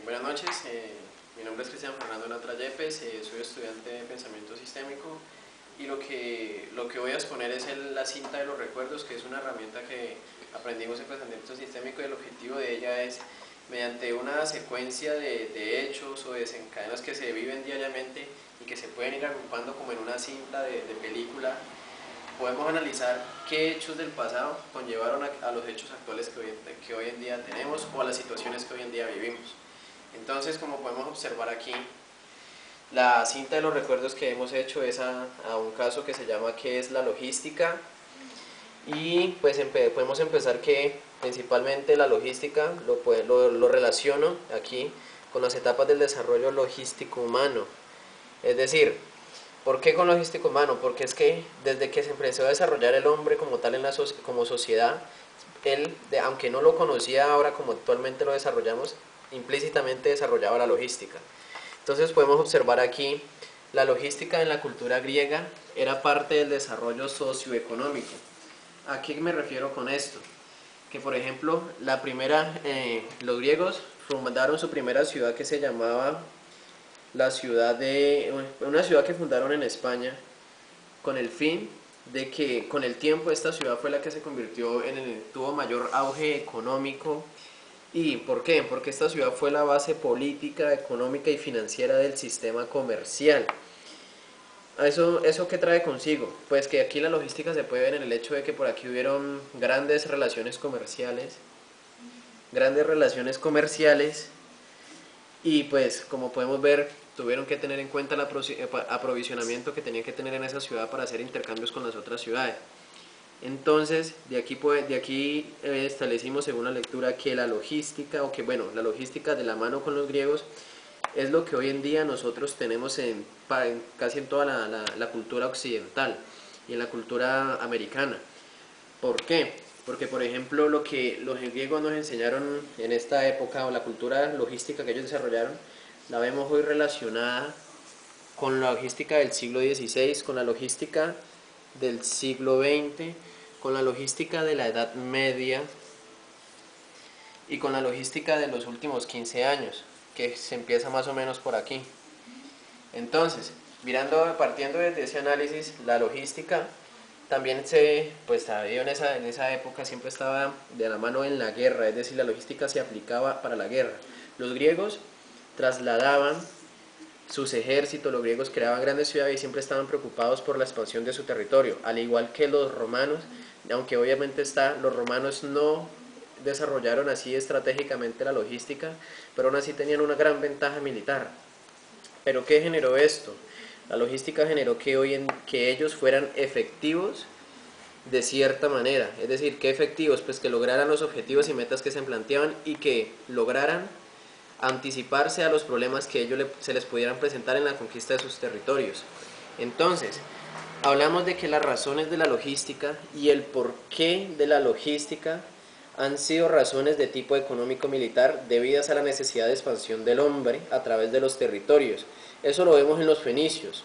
Buenas noches, mi nombre es Cristian Fernando Natra Yepes, soy estudiante de Pensamiento Sistémico y lo que voy a exponer es la cinta de los recuerdos, que es una herramienta que aprendimos en Pensamiento Sistémico, y el objetivo de ella es, mediante una secuencia de hechos o desencadenos que se viven diariamente y que se pueden ir agrupando como en una cinta de película, podemos analizar qué hechos del pasado conllevaron a los hechos actuales que hoy en día tenemos, o a las situaciones que hoy en día vivimos. Entonces, como podemos observar aquí, la cinta de los recuerdos que hemos hecho es a un caso que se llama ¿qué es la logística? Y pues podemos empezar que principalmente la logística lo relaciono aquí con las etapas del desarrollo logístico humano. Es decir, ¿por qué con logístico humano? Porque es que desde que se empezó a desarrollar el hombre como tal como sociedad, él, aunque no lo conocía ahora como actualmente lo desarrollamos, implícitamente desarrollaba la logística. Entonces podemos observar aquí, la logística en la cultura griega era parte del desarrollo socioeconómico. ¿A qué me refiero con esto? Que por ejemplo, los griegos fundaron su primera ciudad, que se llamaba una ciudad que fundaron en España, con el fin de que con el tiempo esta ciudad fue la que se convirtió tuvo mayor auge económico. ¿Y por qué? Porque esta ciudad fue la base política, económica y financiera del sistema comercial. ¿Eso qué trae consigo? Pues que aquí la logística se puede ver en el hecho de que por aquí hubieron grandes relaciones comerciales, y pues como podemos ver, tuvieron que tener en cuenta el aprovisionamiento que tenían que tener en esa ciudad para hacer intercambios con las otras ciudades. Entonces, de aquí establecimos según la lectura que la logística, la logística de la mano con los griegos, es lo que hoy en día nosotros tenemos casi en toda la cultura occidental y en la cultura americana. ¿Por qué? Porque, por ejemplo, lo que los griegos nos enseñaron en esta época, o la cultura logística que ellos desarrollaron, la vemos hoy relacionada con la logística del siglo XVI, con la logística del siglo XX, con la logística de la Edad Media y con la logística de los últimos 15 años, que se empieza más o menos por aquí. Entonces, partiendo desde ese análisis, la logística también en esa época siempre estaba de la mano en la guerra, es decir, la logística se aplicaba para la guerra. Los griegos trasladaban sus ejércitos, los griegos creaban grandes ciudades y siempre estaban preocupados por la expansión de su territorio, al igual que los romanos, aunque obviamente los romanos no desarrollaron así estratégicamente la logística, pero aún así tenían una gran ventaja militar. ¿Pero qué generó esto? La logística generó que ellos fueran efectivos de cierta manera. Es decir, ¿qué efectivos? Pues que lograran los objetivos y metas que se planteaban y que lograran anticiparse a los problemas que se les pudieran presentar en la conquista de sus territorios. Entonces, hablamos de que las razones de la logística y el porqué de la logística han sido razones de tipo económico-militar debidas a la necesidad de expansión del hombre a través de los territorios. Eso lo vemos en los fenicios.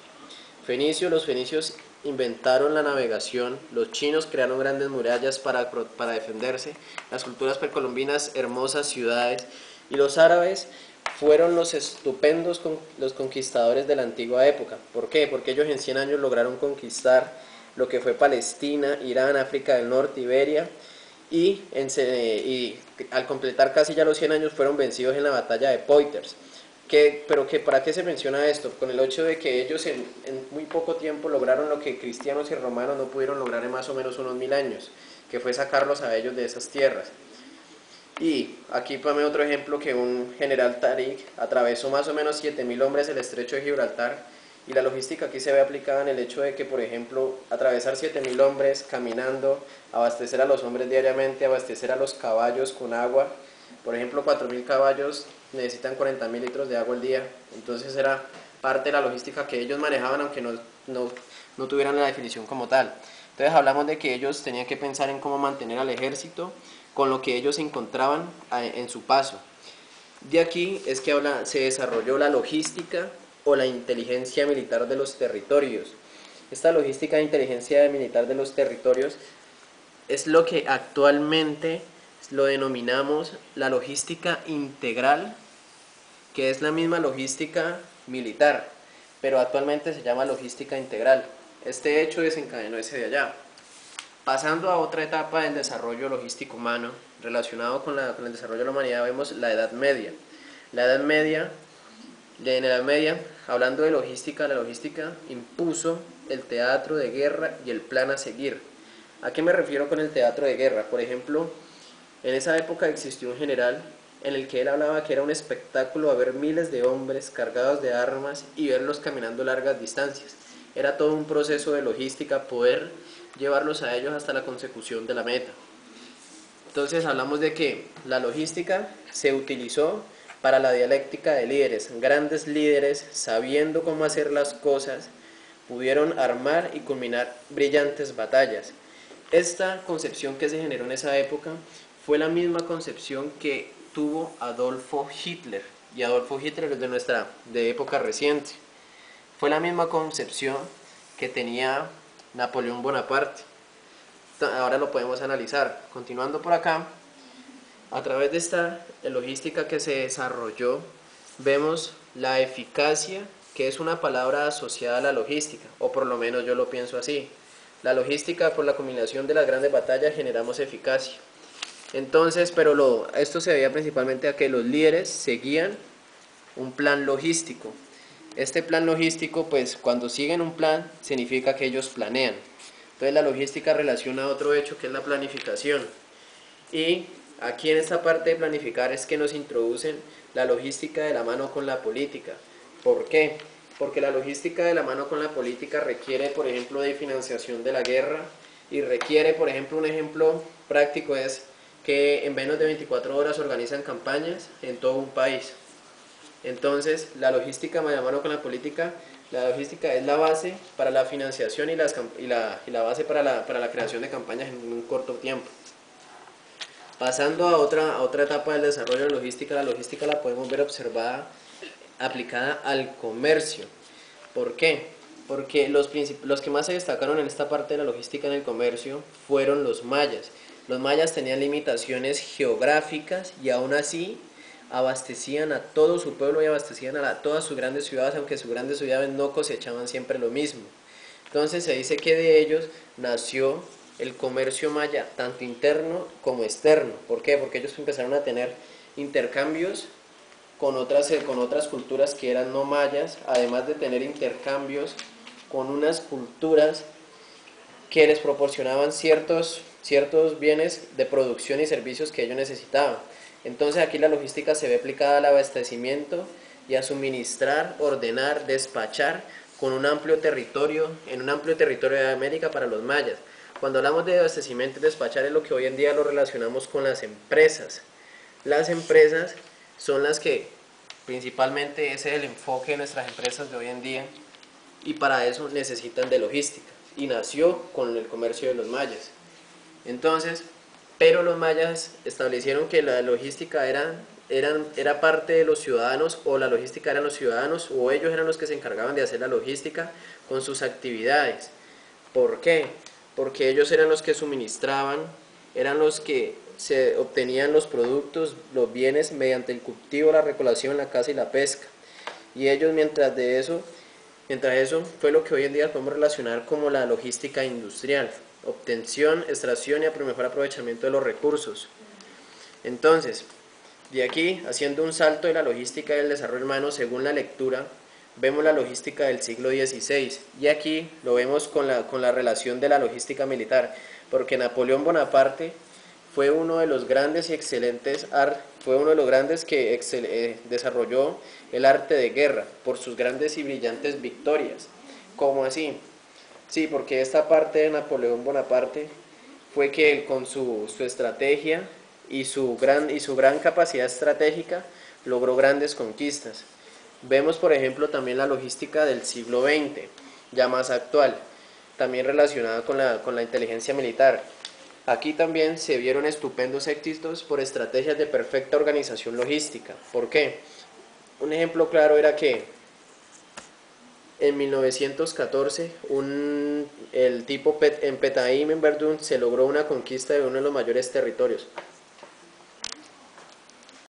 Los fenicios inventaron la navegación, los chinos crearon grandes murallas para defenderse, las culturas precolombinas hermosas ciudades, y los árabes fueron los estupendos los conquistadores de la antigua época. ¿Por qué? Porque ellos en 100 años lograron conquistar lo que fue Palestina, Irán, África del Norte, Iberia, y al completar casi ya los 100 años fueron vencidos en la batalla de Poitiers. ¿Para qué se menciona esto? Con el hecho de que ellos en muy poco tiempo lograron lo que cristianos y romanos no pudieron lograr en más o menos unos 1000 años, que fue sacarlos a ellos de esas tierras. Y aquí ponme otro ejemplo, que un general Tariq atravesó más o menos 7000 hombres el estrecho de Gibraltar, y la logística aquí se ve aplicada en el hecho de que, por ejemplo, atravesar 7000 hombres caminando, abastecer a los hombres diariamente, abastecer a los caballos con agua. Por ejemplo, 4000 caballos necesitan 40.000 litros de agua al día. Entonces era parte de la logística que ellos manejaban, aunque no tuvieran la definición como tal. Entonces hablamos de que ellos tenían que pensar en cómo mantener al ejército con lo que ellos se encontraban en su paso. De aquí es que se desarrolló la logística o la inteligencia militar de los territorios. Esta logística e inteligencia militar de los territorios es lo que actualmente lo denominamos la logística integral que es la misma logística militar, pero actualmente se llama logística integral. Este hecho desencadenó ese de allá. Pasando a otra etapa del desarrollo logístico humano, relacionado con el desarrollo de la humanidad, vemos la Edad Media. La Edad Media, en la Edad Media, hablando de logística, la logística impuso el teatro de guerra y el plan a seguir. ¿A qué me refiero con el teatro de guerra? Por ejemplo, en esa época existió un general en el que él hablaba que era un espectáculo ver miles de hombres cargados de armas y verlos caminando largas distancias. Era todo un proceso de logística poder llevarlos a ellos hasta la consecución de la meta. Entonces hablamos de que la logística se utilizó para la dialéctica de líderes. Grandes líderes, sabiendo cómo hacer las cosas, pudieron armar y culminar brillantes batallas. Esta concepción que se generó en esa época fue la misma concepción que tuvo Adolfo Hitler, y Adolfo Hitler es de época reciente. Fue la misma concepción que tenía Napoleón Bonaparte. Ahora lo podemos analizar. Continuando por acá, a través de esta logística que se desarrolló, vemos la eficacia, que es una palabra asociada a la logística, o por lo menos yo lo pienso así. La logística, por la combinación de las grandes batallas, generamos eficacia. Entonces, esto se debía principalmente a que los líderes seguían un plan logístico. Este plan logístico, pues cuando siguen un plan, significa que ellos planean. Entonces la logística relaciona a otro hecho que es la planificación. Y aquí en esta parte de planificar es que nos introducen la logística de la mano con la política. ¿Por qué? Porque la logística de la mano con la política requiere, por ejemplo, de financiación de la guerra, y requiere, por ejemplo, un ejemplo práctico es que en menos de 24 horas organizan campañas en todo un país. Entonces, la logística de la mano con la política, la logística es la base para la financiación y la base para la creación de campañas en un corto tiempo. Pasando a otra etapa del desarrollo de la logística la podemos ver observada, aplicada al comercio. ¿Por qué? Porque los que más se destacaron en esta parte de la logística en el comercio fueron los mayas. Los mayas tenían limitaciones geográficas y aún así abastecían a todo su pueblo y abastecían a todas sus grandes ciudades, aunque sus grandes ciudades no cosechaban siempre lo mismo. Entonces se dice que de ellos nació el comercio maya, tanto interno como externo. ¿Por qué? Porque ellos empezaron a tener intercambios con otras culturas que eran no mayas, además de tener intercambios con unas culturas que les proporcionaban ciertos bienes de producción y servicios que ellos necesitaban. Entonces aquí la logística se ve aplicada al abastecimiento y a suministrar, ordenar, despachar con un amplio territorio, en un amplio territorio de América para los mayas. Cuando hablamos de abastecimiento y despachar es lo que hoy en día lo relacionamos con las empresas. Las empresas son las que principalmente ese es el enfoque de nuestras empresas de hoy en día, y para eso necesitan de logística, y nació con el comercio de los mayas. Entonces, pero los mayas establecieron que la logística era parte de los ciudadanos, o la logística eran los ciudadanos, o ellos eran los que se encargaban de hacer la logística con sus actividades. ¿Por qué? Porque ellos eran los que suministraban, eran los que se obtenían los productos, los bienes mediante el cultivo, la recolección, la caza y la pesca. Y ellos mientras eso fue lo que hoy en día podemos relacionar como la logística industrial: obtención, extracción y mejor aprovechamiento de los recursos. Entonces, de aquí, haciendo un salto de la logística del desarrollo humano, según la lectura, vemos la logística del siglo XVI, y aquí lo vemos con la relación de la logística militar, porque Napoleón Bonaparte fue uno de los grandes y excelentes, fue uno de los grandes que desarrolló el arte de guerra por sus grandes y brillantes victorias. ¿Cómo así? Sí, porque esta parte de Napoleón Bonaparte fue que él, con su estrategia y su gran capacidad estratégica, logró grandes conquistas. Vemos, por ejemplo, también la logística del siglo XX, ya más actual, también relacionada con la inteligencia militar. Aquí también se vieron estupendos éxitos por estrategias de perfecta organización logística. ¿Por qué? Un ejemplo claro era que en 1914 en Petahim, en Verdún, se logró una conquista de uno de los mayores territorios.